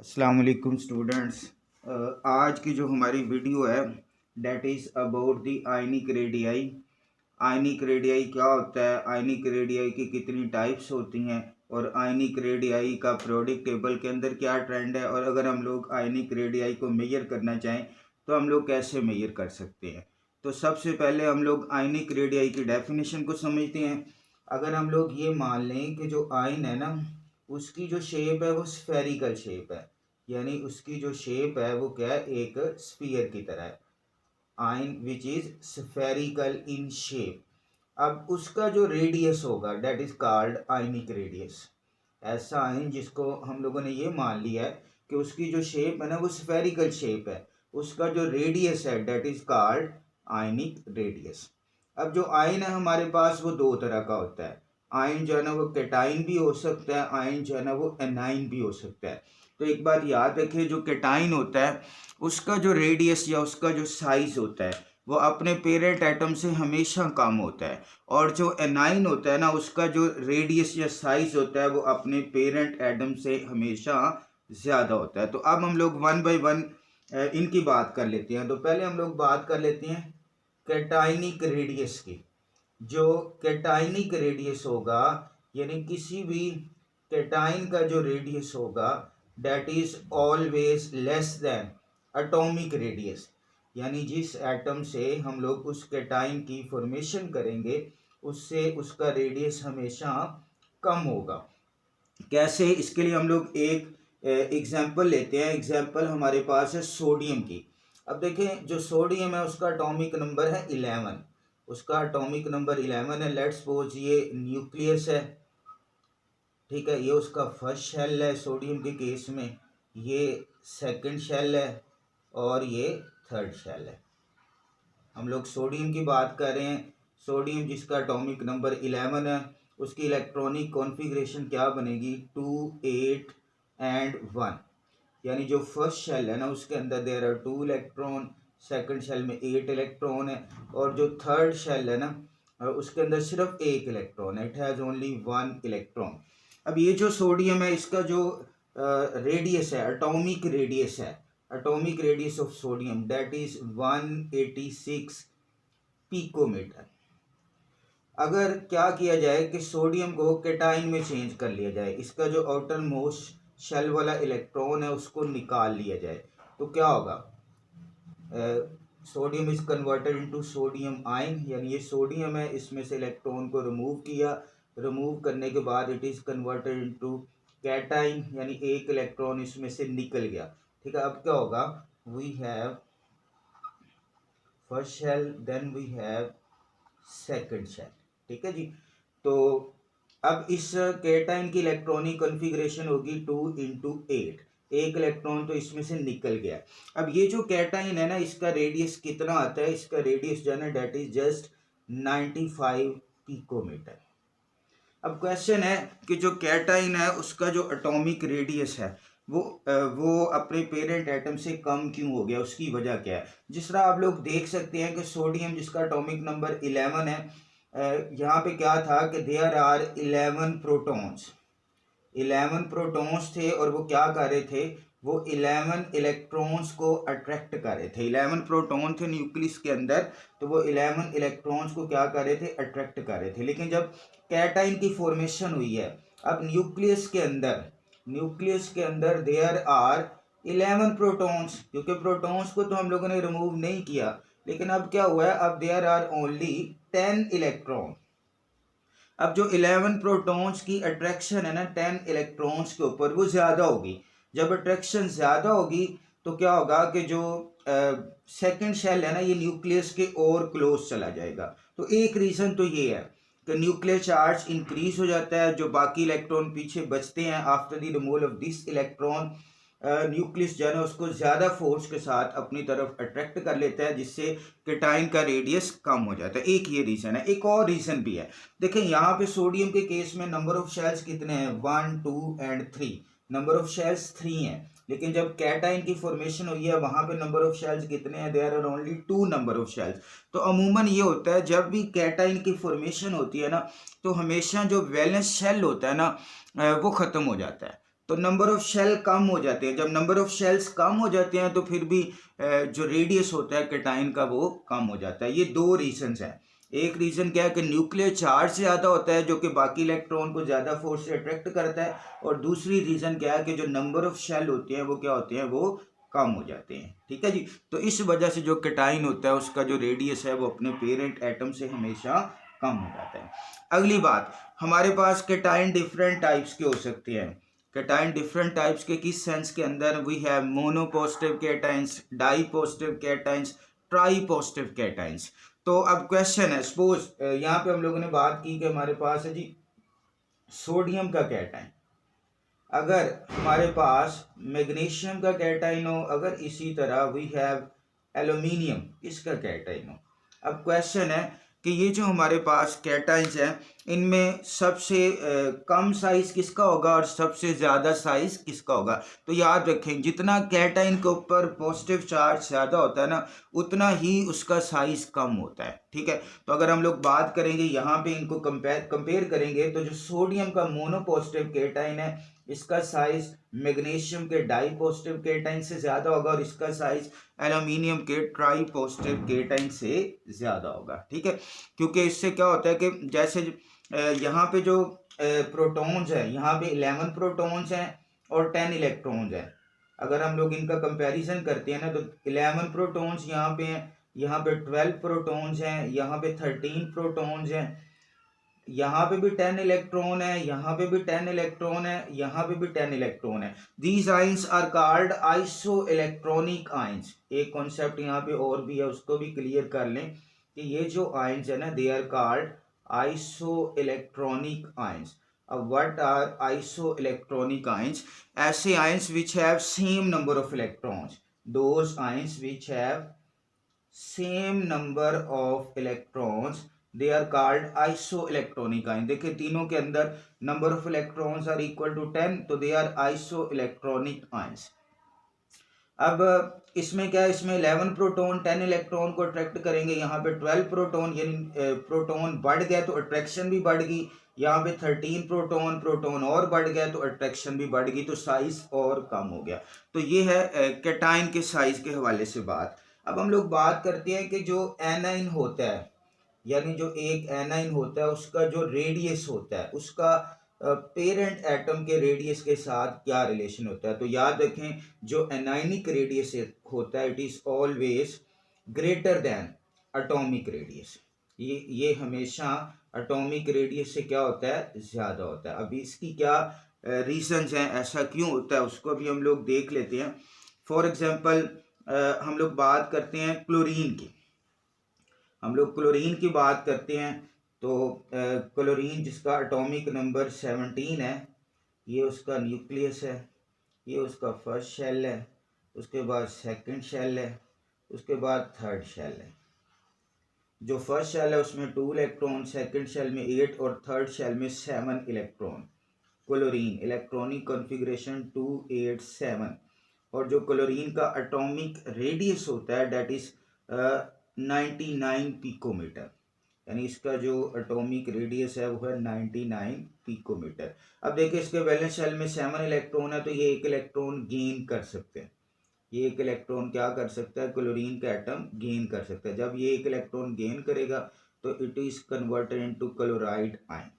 अस्सलाम वालेकुम स्टूडेंट्स। आज की जो हमारी वीडियो है that is about the ionic radii. Ionic radii क्या होता है, आयनिक रेडियाई की कितनी टाइप्स होती हैं और आयनिक रेडियाई का पीरियोडिक टेबल के अंदर क्या ट्रेंड है, और अगर हम लोग आयनिक रेडियाई को मेजर करना चाहें तो हम लोग कैसे मेजर कर सकते हैं। तो सबसे पहले हम लोग आयनिक रेडियाई की डेफिनेशन को समझते हैं। अगर हम लोग ये मान लें कि जो आयन है ना, उसकी जो शेप है वो स्फेरिकल शेप है, यानी उसकी जो शेप है वो क्या है, एक स्फीयर की तरह है। Ion which is spherical in shape. अब उसका जो रेडियस होगा that is called ionic radius. ऐसा आयन जिसको हम लोगों ने ये मान लिया है कि उसकी जो शेप है ना वो स्फेरिकल शेप है, उसका जो रेडियस है that is called ionic radius. अब जो आयन है हमारे पास वो दो तरह का होता है। आयन जो है ना वो कैटाइन भी हो सकता है, आयन जो है ना वो एनाइन भी हो सकता है। तो एक बात याद रखिए, जो कैटाइन होता है उसका जो रेडियस या उसका जो साइज होता है वो अपने पेरेंट एटम से हमेशा कम होता है, और जो एनाइन होता है ना उसका जो रेडियस या साइज होता है वो अपने पेरेंट एटम से हमेशा ज़्यादा होता है। तो अब हम लोग वन बाय वन इनकी बात कर लेते हैं। तो पहले हम लोग बात कर लेते हैं कैटाइनिक रेडियस की। जो कैटाइनिक रेडियस होगा, यानी किसी भी कैटाइन का जो रेडियस होगा that is always less than atomic radius, यानी जिस एटम से हम लोग उस कैटाइन की फॉर्मेशन करेंगे उससे उसका रेडियस हमेशा कम होगा। कैसे, इसके लिए हम लोग एक एग्जाम्पल लेते हैं। एग्जाम्पल हमारे पास है सोडियम की। अब देखें, जो सोडियम है उसका एटॉमिक नंबर है 11। उसका एटॉमिक नंबर 11 है। लेट्स सपोज ये न्यूक्लियस है, ठीक है, ये उसका फर्स्ट शेल है सोडियम के केस में, ये सेकंड शेल है और ये थर्ड शेल है। हम लोग सोडियम की बात कर रहे हैं। सोडियम जिसका एटॉमिक नंबर 11 है, उसकी इलेक्ट्रॉनिक कॉन्फ़िगरेशन क्या बनेगी, 2 8 एंड 1। यानी जो फर्स्ट शेल है ना उसके अंदर there are 2 electron, second shell में 8 इलेक्ट्रॉन है, और जो थर्ड शेल है ना उसके अंदर सिर्फ 1 इलेक्ट्रॉन है, इट हैज़ ओनली 1 इलेक्ट्रॉन। अब ये जो सोडियम है इसका जो रेडियस है, एटॉमिक रेडियस है, atomic radius of sodium that is 186 picometre. अगर क्या किया जाए कि सोडियम को कैटाइन में चेंज कर लिया जाए, इसका जो आउटर मोस्ट शेल वाला इलेक्ट्रॉन है उसको निकाल लिया जाए, तो क्या होगा, sodium is converted into sodium ion, यानी ये सोडियम है, इसमें से इलेक्ट्रॉन को रिमूव किया, रिमूव करने के बाद it is converted into cation, यानी एक इलेक्ट्रॉन इसमें से निकल गया। ठीक है, अब क्या होगा, we have first shell then we have second shell. ठीक है जी। तो अब इस कैटाइन की इलेक्ट्रॉनिक कॉन्फ़िगरेशन होगी 2 इंटू 8, एक इलेक्ट्रॉन तो इसमें से निकल गया। अब ये जो कैटाइन है ना इसका रेडियस कितना आता है, इसका रेडियस जो है ना डेट इज जस्ट 95 पिकोमीटर। अब क्वेश्चन है कि जो कैटाइन है उसका जो एटॉमिक रेडियस है वो अपने पेरेंट एटम से कम क्यों हो गया, उसकी वजह क्या है। जिस तरह आप लोग देख सकते हैं कि सोडियम जिसका एटॉमिक नंबर 11 है, यहाँ पे क्या था कि देयर आर 11 प्रोटॉन्स, 11 प्रोटॉन्स थे, और वो क्या कर रहे थे, वो 11 इलेक्ट्रॉन्स को अट्रैक्ट कर रहे थे। 11 प्रोटॉन थे न्यूक्लियस के अंदर, तो वो 11 इलेक्ट्रॉन्स को क्या कर रहे थे, अट्रैक्ट कर रहे थे। लेकिन जब कैटाइन की फॉर्मेशन हुई है, अब न्यूक्लियस के अंदर देयर आर 11 प्रोटॉन्स, क्योंकि प्रोटॉन्स को तो हम लोगों ने रिमूव नहीं किया, लेकिन अब क्या हुआ है, अब देयर आर ओनली 10 इलेक्ट्रॉन। अब जो 11 प्रोटॉन्स की अट्रैक्शन है ना 10 इलेक्ट्रॉन्स के ऊपर, वो ज़्यादा होगी। जब अट्रैक्शन ज़्यादा होगी तो क्या होगा कि जो सेकंड शेल है ना ये न्यूक्लियस के और क्लोज चला जाएगा। तो एक रीज़न तो ये है कि न्यूक्लियर चार्ज इंक्रीज हो जाता है, जो बाकी इलेक्ट्रॉन पीछे बचते हैं after the removal of this electron, nucleus जो है ना उसको ज़्यादा फोर्स के साथ अपनी तरफ अट्रैक्ट कर लेता है, जिससे कैटाइन का रेडियस कम हो जाता है। एक ये रीज़न है। एक और रीज़न भी है, देखें यहाँ पे सोडियम के केस में नंबर ऑफ शेल्स कितने हैं, 1 2 एंड 3, नंबर ऑफ शेल्स 3 हैं। लेकिन जब कैटाइन की फॉर्मेशन हुई है वहाँ पे नंबर ऑफ शेल्स कितने हैं, there are only 2 number of shells. तो अमूमन ये होता है जब भी कैटाइन की फॉर्मेशन होती है ना, तो हमेशा जो वैलेंस शेल होता है ना वो ख़त्म हो जाता है। तो नंबर ऑफ शेल कम हो जाते हैं। जब नंबर ऑफ शेल्स कम हो जाते हैं तो फिर भी जो रेडियस होता है कैटायन का वो कम हो जाता है। ये दो रीजंस हैं। एक रीज़न क्या है कि न्यूक्लियर चार्ज ज़्यादा होता है जो कि बाकी इलेक्ट्रॉन को ज़्यादा फोर्स से अट्रैक्ट करता है, और दूसरी रीज़न क्या है कि जो नंबर ऑफ शेल होते हैं वो क्या होते हैं, वो कम हो जाते हैं। ठीक है जी। तो इस वजह से जो कैटायन होता है उसका जो रेडियस है वो अपने पेरेंट एटम से हमेशा कम हो जाता है। अगली बात, हमारे पास कैटायन डिफरेंट टाइप्स के हो सकते हैं। कैटायन डिफरेंट टाइप्स के किस सेंस के अंदर, we have mono positive cations, di positive cations, tri positive cations. तो अब क्वेश्चन है, सपोज यहाँ पे हम लोगों ने बात की कि हमारे पास है जी सोडियम का कैटायन, अगर हमारे पास मैग्नीशियम का कैटायन हो, अगर इसी तरह वी हैव एल्यूमिनियम इसका कैटायन हो। अब क्वेश्चन है कि ये जो हमारे पास कैटायंस हैं इनमें सबसे कम साइज किसका होगा और सबसे ज़्यादा साइज किसका होगा। तो याद रखें, जितना कैटायन के ऊपर पॉजिटिव चार्ज ज़्यादा होता है ना, उतना ही उसका साइज कम होता है। ठीक है। तो अगर हम लोग बात करेंगे यहाँ पे इनको कंपेयर करेंगे तो जो सोडियम का मोनो पॉजिटिव कैटायन है इसका साइज मैग्नीशियम के डाई पॉजिटिव कैटायन से ज़्यादा होगा, और इसका साइज एल्यूमिनियम के ट्राई पॉजिटिव कैटायन से ज़्यादा होगा। ठीक है। क्योंकि इससे क्या होता है कि जैसे यहाँ पे जो प्रोटॉन्स है, यहाँ पे 11 प्रोटॉन्स हैं और 10 इलेक्ट्रॉन्स हैं। अगर हम लोग इनका कंपैरिजन करते हैं ना तो 11 प्रोटॉन्स यहाँ पे हैं, यहाँ पे 12 प्रोटॉन्स हैं, यहाँ पे 13 प्रोटॉन्स हैं, यहाँ पे भी 10 इलेक्ट्रॉन है, यहाँ पे भी 10 इलेक्ट्रॉन है, यहाँ पे भी 10 इलेक्ट्रॉन है। These ions are called iso electronic ions. एक कॉन्सेप्ट यहाँ पे और भी है, उसको भी क्लियर कर लें कि ये जो आइंस है ना, they are called iso electronic ions. अब what are iso electronic ions? ऐसे ions which have same number of electrons, those ions which have same number of electrons, they are called iso electronic ion. देखिए तीनों के अंदर number of electrons are equal to 10, तो they are iso electronic ions. अब इसमें क्या है, इसमें 11 प्रोटॉन 10 इलेक्ट्रॉन को अट्रैक्ट करेंगे, यहाँ पे 12 प्रोटॉन, यानी प्रोटॉन बढ़ गया तो अट्रैक्शन भी बढ़ गई। यहाँ पे 13 प्रोटॉन और बढ़ गया तो अट्रैक्शन भी बढ़ गई, तो साइज और कम हो गया। तो ये है कैटायन के साइज के हवाले से बात। अब हम लोग बात करते हैं कि जो एनाइन होता है, यानी जो एक एनाइन होता है उसका जो रेडियस होता है उसका पेरेंट एटम के रेडियस के साथ क्या रिलेशन होता है। तो याद रखें, जो एनाइनिक रेडियस होता है it is always greater than atomic radius. ये हमेशा एटॉमिक रेडियस से क्या होता है, ज़्यादा होता है। अभी इसकी क्या रीजंस हैं, ऐसा क्यों होता है, उसको भी हम लोग देख लेते हैं। फॉर एग्जांपल हम लोग बात करते हैं क्लोरीन की, हम लोग क्लोरीन की बात करते हैं तो क्लोरीन जिसका एटॉमिक नंबर 17 है, ये उसका न्यूक्लियस है, ये उसका फर्स्ट शेल है, उसके बाद सेकंड शेल है, उसके बाद थर्ड शेल है। जो फर्स्ट शेल है उसमें 2 इलेक्ट्रॉन, सेकंड शेल में 8 और थर्ड शेल में 7 इलेक्ट्रॉन। क्लोरीन इलेक्ट्रॉनिक कॉन्फ़िगरेशन 287, और जो क्लोरीन का एटॉमिक रेडियस होता है डेट इज 99 पिकोमीटर, यानी इसका जो एटॉमिक रेडियस है वो है 99 पिकोमीटर। अब देखिए इसके वैलेंस शेल में 7 इलेक्ट्रॉन है, तो ये एक इलेक्ट्रॉन गेन कर सकते हैं। ये एक इलेक्ट्रॉन क्या कर सकता है, क्लोरीन का एटम गेन कर सकता है। जब ये एक इलेक्ट्रॉन गेन करेगा तो it is converted into chloride ion.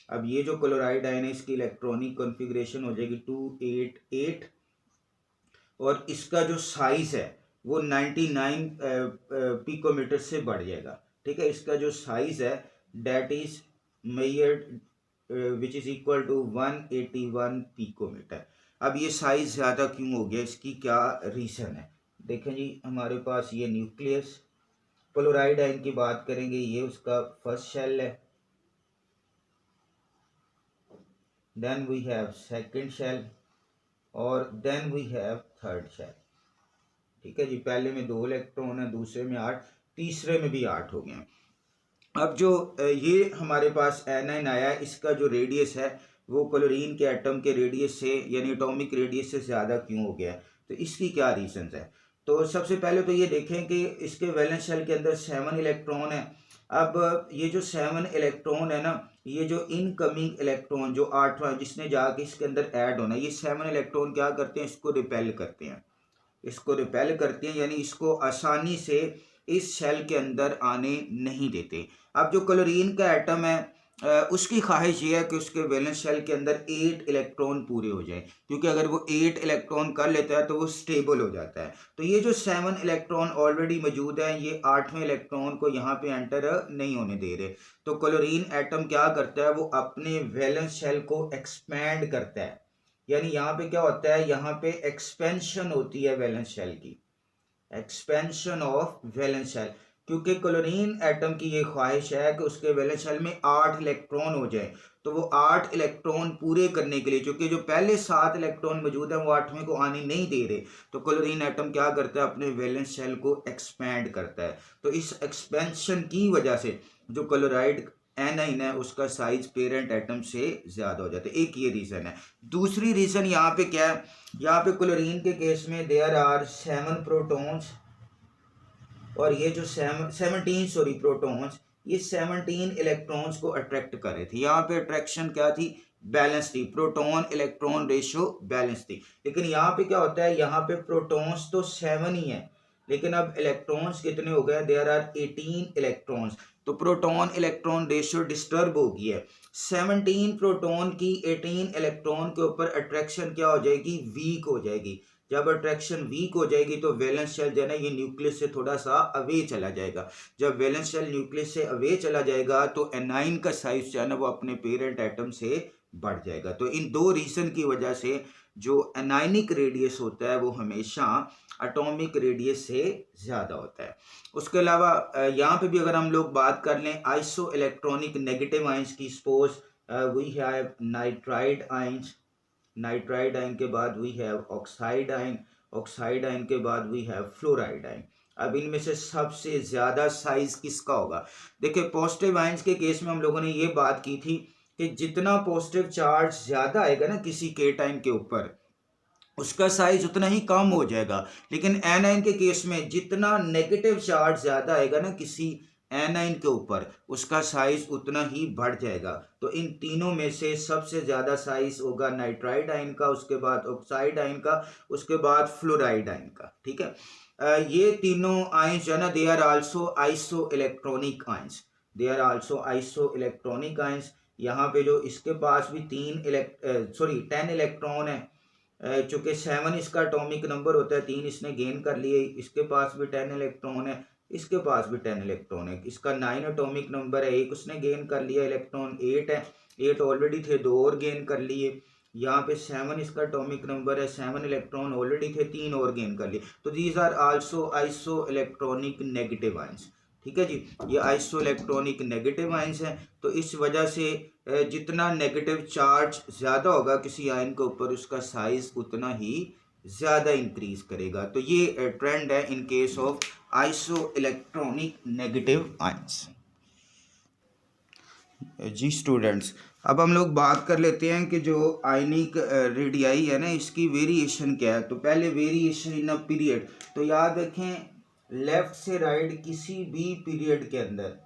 अब ये जो क्लोराइड आयन है इसकी इलेक्ट्रॉनिक कॉन्फ़िगरेशन हो जाएगी 288, और इसका जो साइज है वो 99 पिकोमीटर से बढ़ जाएगा। ठीक है। इसका जो साइज है that is measured which is equal to 181 picometre. अब ये साइज ज़्यादा क्यों हो गया, इसकी क्या रीज़न है। देखें जी, हमारे पास ये न्यूक्लियस, क्लोराइड आयन की बात करेंगे, ये उसका फर्स्ट शेल है, then we have second shell, और then we have third shell. ठीक है जी। पहले में 2 इलेक्ट्रॉन है, दूसरे में 8, तीसरे में भी 8 हो गए। अब जो ये हमारे पास एनाइन आया है, इसका जो रेडियस है वो क्लोरीन के एटम के रेडियस से यानी एटॉमिक रेडियस से ज़्यादा क्यों हो गया, तो इसकी क्या रीजंस है। तो सबसे पहले तो ये देखें कि इसके वैलेंस शेल के अंदर 7 इलेक्ट्रॉन है। अब ये जो 7 इलेक्ट्रॉन है ना, ये जो इनकमिंग इलेक्ट्रॉन जो 8वां जिसने जाके इसके अंदर ऐड होना, ये 7 इलेक्ट्रॉन क्या करते हैं, इसको रिपेल करते हैं, इसको रिपेल करते हैं, यानी इसको आसानी से इस शेल के अंदर आने नहीं देते। अब जो क्लोरीन का एटम है उसकी ख्वाहिश ये है कि उसके वैलेंस शेल के अंदर 8 इलेक्ट्रॉन पूरे हो जाए, क्योंकि अगर वो 8 इलेक्ट्रॉन कर लेता है तो वो स्टेबल हो जाता है। तो ये जो 7 इलेक्ट्रॉन ऑलरेडी मौजूद है, ये 8वें इलेक्ट्रॉन को यहाँ पे एंटर नहीं होने दे रहे। तो क्लोरीन एटम क्या करता है, वो अपने वैलेंस शेल को एक्सपैंड करता है, यानी यहाँ पे क्या होता है, यहाँ पे एक्सपेंशन होती है वैलेंस शेल की, एक्सपेंशन ऑफ वैलेंस शेल, क्योंकि क्लोरीन एटम की ये ख्वाहिश है कि उसके वैलेंस शेल में 8 इलेक्ट्रॉन हो जाए। तो वो 8 इलेक्ट्रॉन पूरे करने के लिए, क्योंकि जो पहले 7 इलेक्ट्रॉन मौजूद है वो 8वें को आने नहीं दे रहे, तो क्लोरीन एटम क्या करता है, अपने वैलेंस शेल को एक्सपैंड करता है। तो इस एक्सपेंशन की वजह से जो क्लोराइड एनाइन है उसका साइज पेरेंट एटम से ज़्यादा हो जाता है, एक ये रीज़न है। दूसरी रीज़न यहाँ पे क्या है, यहाँ पे क्लोरीन के केस में देयर आर 7 प्रोटॉन्स, और ये जो 17 प्रोटॉन्स, ये 17 इलेक्ट्रॉन्स को अट्रैक्ट कर रहे थे। यहाँ पे अट्रैक्शन क्या थी, बैलेंस थी, प्रोटॉन इलेक्ट्रॉन रेशियो बैलेंस थी। लेकिन यहाँ पे क्या होता है, यहाँ पे प्रोटॉन्स तो 7 ही है, लेकिन अब इलेक्ट्रॉन्स कितने हो गए, देयर आर 18 इलेक्ट्रॉन्स। तो प्रोटॉन इलेक्ट्रॉन रेशियो डिस्टर्ब हो गई है। 17 प्रोटॉन की 18 इलेक्ट्रॉन के ऊपर अट्रैक्शन क्या हो जाएगी, वीक हो जाएगी। जब अट्रैक्शन वीक हो जाएगी तो वैलेंस शेल जो है ना, ये न्यूक्लियस से थोड़ा सा अवे चला जाएगा। जब वैलेंस शेल न्यूक्लियस से अवे चला जाएगा तो एनाइन का साइज जो है ना, वो अपने पेरेंट एटम से बढ़ जाएगा। तो इन दो रीजन की वजह से जो एनाइनिक रेडियस होता है वो हमेशा एटॉमिक रेडियस से ज़्यादा होता है। उसके अलावा यहाँ पे भी अगर हम लोग बात कर लें आइसो इलेक्ट्रॉनिक नेगेटिव आइंस की, suppose we have nitride ions, nitride ion के बाद we have oxide ion, oxide ion के बाद वी हैव फ्लोराइड आयन। अब इनमें से सबसे ज़्यादा साइज किसका होगा, देखिए पॉजिटिव आयंस के केस में हम लोगों ने ये बात की थी कि जितना पॉजिटिव चार्ज ज़्यादा आएगा ना किसी केटाइन के ऊपर, उसका साइज उतना ही कम हो जाएगा। लेकिन एनाइन के केस में जितना नेगेटिव चार्ज ज़्यादा आएगा ना किसी एनाइन के ऊपर, उसका साइज उतना ही बढ़ जाएगा। तो इन तीनों में से सबसे ज़्यादा साइज होगा नाइट्राइड आयन का, उसके बाद ऑक्साइड आयन का, उसके बाद फ्लोराइड आयन का। ठीक है, ये तीनों आयंस जो है ना, they are also iso electronic ions, they are also iso electronic ions. यहाँ पे जो इसके पास भी 10 इलेक्ट्रॉन है, चूँकि 7 इसका एटॉमिक नंबर होता है, 3 इसने गेन कर लिए, इसके पास भी 10 इलेक्ट्रॉन है, इसके पास भी 10 इलेक्ट्रॉन है, इसका 9 एटॉमिक नंबर है, एक उसने गेन कर लिया, इलेक्ट्रॉन 8 है, 8 ऑलरेडी थे, 2 और गेन कर लिए। यहाँ पे 7 इसका एटॉमिक नंबर है, 7 इलेक्ट्रॉन ऑलरेडी थे, 3 और गेन कर लिए। तो these are also iso electronic negative ions. ठीक है जी, ये आइसो इलेक्ट्रॉनिक नेगेटिव आयंस हैं। तो इस वजह से जितना नेगेटिव चार्ज ज़्यादा होगा किसी आयन के ऊपर, उसका साइज उतना ही ज़्यादा इंक्रीज करेगा। तो ये ट्रेंड है in case of iso electronic negative ions. जी स्टूडेंट्स, अब हम लोग बात कर लेते हैं कि जो आयनिक रेडियाई है ना, इसकी वेरिएशन क्या है। तो पहले वेरिएशन इन अ पीरियड, तो याद रखें लेफ़्ट से राइट किसी भी पीरियड के अंदर,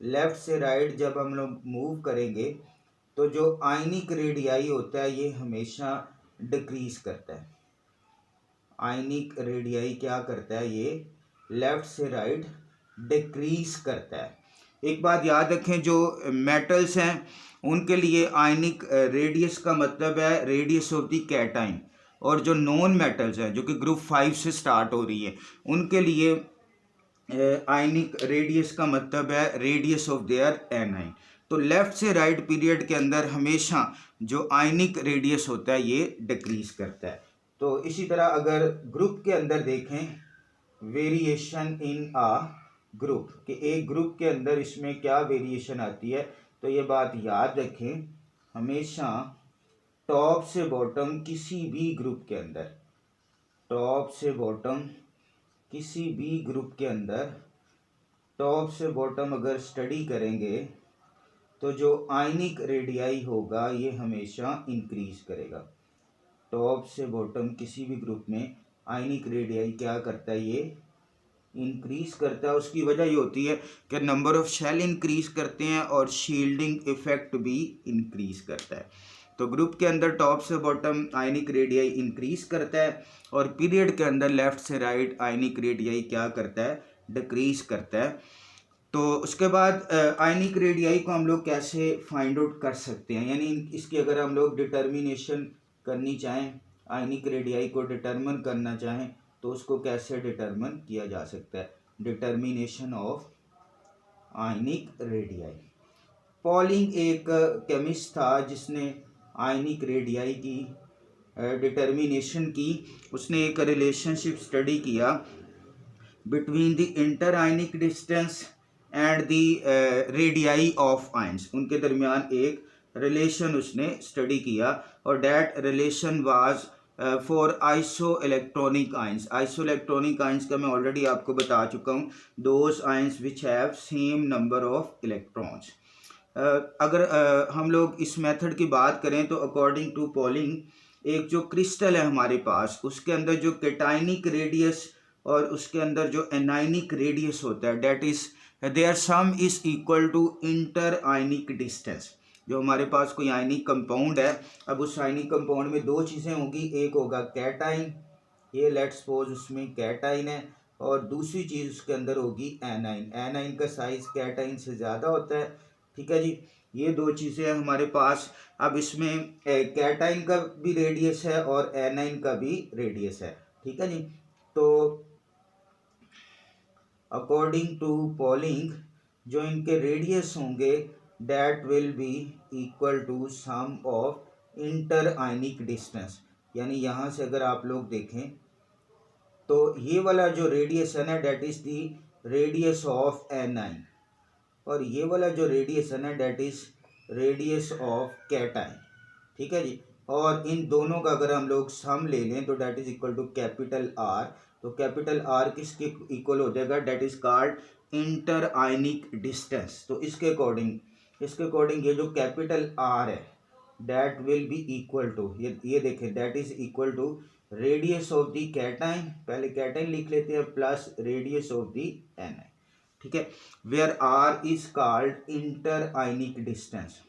लेफ़्ट से राइट जब हम लोग मूव करेंगे तो जो आयनिक रेडियाई होता है ये हमेशा डिक्रीज करता है। आयनिक रेडियाई क्या करता है, ये लेफ़्ट से राइट डिक्रीज करता है। एक बात याद रखें, जो मेटल्स हैं उनके लिए आयनिक रेडियस का मतलब है रेडियस ऑफ द कैटाइन, और जो नॉन मेटल्स हैं जो कि ग्रुप 5 से स्टार्ट हो रही है, उनके लिए आयनिक रेडियस का मतलब है रेडियस ऑफ देयर एनाइन। तो लेफ़्ट से राइट पीरियड के अंदर हमेशा जो आयनिक रेडियस होता है ये डिक्रीज करता है। तो इसी तरह अगर ग्रुप के अंदर देखें, वेरिएशन इन आ ग्रुप, कि एक ग्रुप के अंदर इसमें क्या वेरिएशन आती है, तो ये बात याद रखें हमेशा टॉप से बॉटम किसी भी ग्रुप के अंदर, टॉप से बॉटम किसी भी ग्रुप के अंदर, टॉप से बॉटम अगर स्टडी करेंगे तो जो आयनिक रेडियाई होगा ये हमेशा इंक्रीज करेगा। टॉप से बॉटम किसी भी ग्रुप में आयनिक रेडियाई क्या करता है, ये इंक्रीज करता है, उसकी वजह ये होती है कि नंबर ऑफ शेल इंक्रीज करते हैं और शील्डिंग इफेक्ट भी इंक्रीज करता है। तो ग्रुप के अंदर टॉप से बॉटम आयनिक रेडियाई इंक्रीज करता है और पीरियड के अंदर लेफ्ट से राइट आयनिक रेडियाई क्या करता है, डिक्रीज करता है। तो उसके बाद आयनिक रेडियाई को हम लोग कैसे फाइंड आउट कर सकते हैं, यानी इसकी अगर हम लोग डिटर्मिनेशन करनी चाहें, आयनिक रेडियाई को डिटर्मिन करना चाहें तो उसको कैसे डिटर्मिन किया जा सकता है, determination of ionic radii. Polling एक केमिस्ट था जिसने आयनिक रेडियाई की डिटर्मिनेशन की। उसने एक रिलेशनशिप स्टडी किया between the inter ionic distance and the radii of ions, उनके दरमियान एक रिलेशन उसने स्टडी किया और that relation was for iso electronic ions. Iso electronic ions का मैं ऑलरेडी आपको बता चुका हूँ, those ions which have same number of electrons. अगर हम लोग इस मेथड की बात करें तो अकॉर्डिंग टू पॉलिंग, एक जो क्रिस्टल है हमारे पास उसके अंदर जो कैटायनिक रेडियस और उसके अंदर जो एनायनिक रेडियस होता है, that is their sum is equal to inter ionic distance. जो हमारे पास कोई आयनिक कंपाउंड है, अब उस आयनिक कंपाउंड में दो चीज़ें होंगी, एक होगा कैटाइन, ये लेट्स सपोज उसमें कैटाइन है, और दूसरी चीज़ उसके अंदर होगी एनाइन। एनाइन का साइज कैटाइन से ज़्यादा होता है, ठीक है जी। ये दो चीज़ें हैं हमारे पास। अब इसमें कैटाइन का भी रेडियस है और एनाइन का भी रेडियस है, ठीक है जी। तो अकॉर्डिंग टू पॉलिंग जो इनके रेडियस होंगे that will be equal to sum of inter ionic distance. यानी यहाँ से अगर आप लोग देखें तो ये वाला जो रेडियस है ना, that is the radius of anion, और ये वाला जो रेडियस है ना, that is radius of cation, ठीक है जी। और इन दोनों का अगर हम लोग सम ले लें तो that is equal to capital R. तो कैपिटल आर किसके इक्वल हो जाएगा, that is called inter ionic distance. तो इसके अकॉर्डिंग ये जो कैपिटल आर है that will be equal to, ये देखें, that is equal to radius of the cation, पहले कैटाइन लिख लेते हैं, plus radius of the anion, ठीक है। Where R is called inter ionic distance.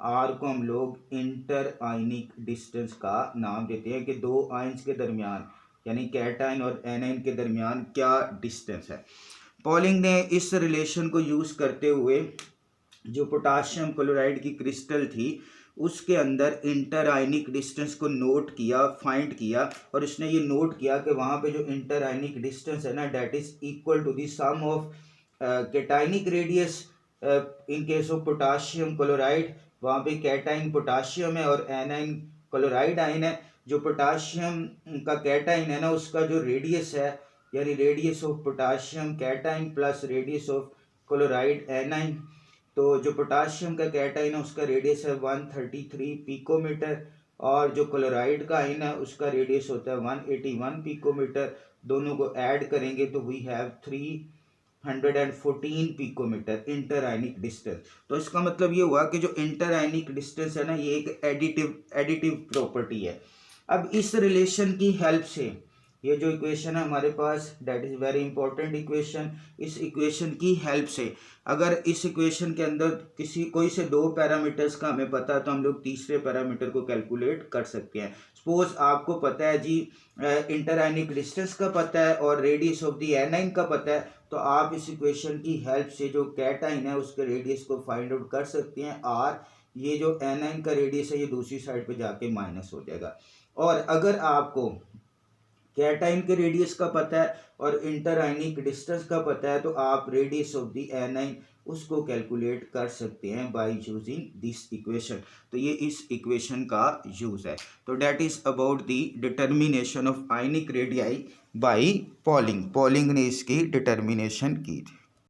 R को हम लोग इंटर आयनिक डिस्टेंस का नाम देते हैं कि दो आयंस के दरमियान यानी कैटाइन और एनाइन के दरमियान क्या डिस्टेंस है। पॉलिंग ने इस रिलेशन को यूज़ करते हुए जो पोटाशियम क्लोराइड की क्रिस्टल थी उसके अंदर इंटर आयनिक डिस्टेंस को नोट किया, फाइंड किया, और उसने ये नोट किया कि वहाँ पे जो इंटर आयनिक डिस्टेंस है ना, that is equal to the sum of cationic radius in case of potassium chloride. वहाँ पे कैटाइन पोटाशियम है और एनाइन क्लोराइड आयन है। जो पोटाशियम का कैटाइन है ना, उसका जो रेडियस है यानी radius of potassium cation plus radius of chloride A9, तो जो पोटाशियम का कैटाइन है उसका रेडियस है 133 पिकोमीटर और जो क्लोराइड का आयन है उसका रेडियस होता है 181 पिकोमीटर। दोनों को ऐड करेंगे तो we have 314 picometre inter ionic distance. तो इसका मतलब ये हुआ कि जो इंटर आयनिक डिस्टेंस है ना, ये एक एडिटिव प्रॉपर्टी है। अब इस रिलेशन की हेल्प से ये जो इक्वेशन है हमारे पास, that is very important equation. इस इक्वेशन की हेल्प से अगर इस इक्वेशन के अंदर कोई से दो पैरामीटर्स का हमें पता है तो हम लोग तीसरे पैरामीटर को कैलकुलेट कर सकते हैं। सपोज आपको पता है जी इंटर आयनिक डिस्टेंस का पता है और रेडियस ऑफ द एनाइन का पता है, तो आप इस इक्वेशन की हेल्प से जो कैटाइन है उसके रेडियस को फाइंड आउट कर सकते हैं। आर ये जो एनाइन का रेडियस है ये दूसरी साइड पे जाके माइनस हो जाएगा। और अगर आपको कैटाइन के रेडियस का पता है और इंटर आयनिक डिस्टेंस का पता है तो आप रेडियस ऑफ द एनाइन उसको कैलकुलेट कर सकते हैं बाय यूजिंग दिस इक्वेशन। तो ये इस इक्वेशन का यूज़ है। तो that is about the determination of ionic radii by Pauling. Pauling ने इसकी डिटर्मिनेशन की थी।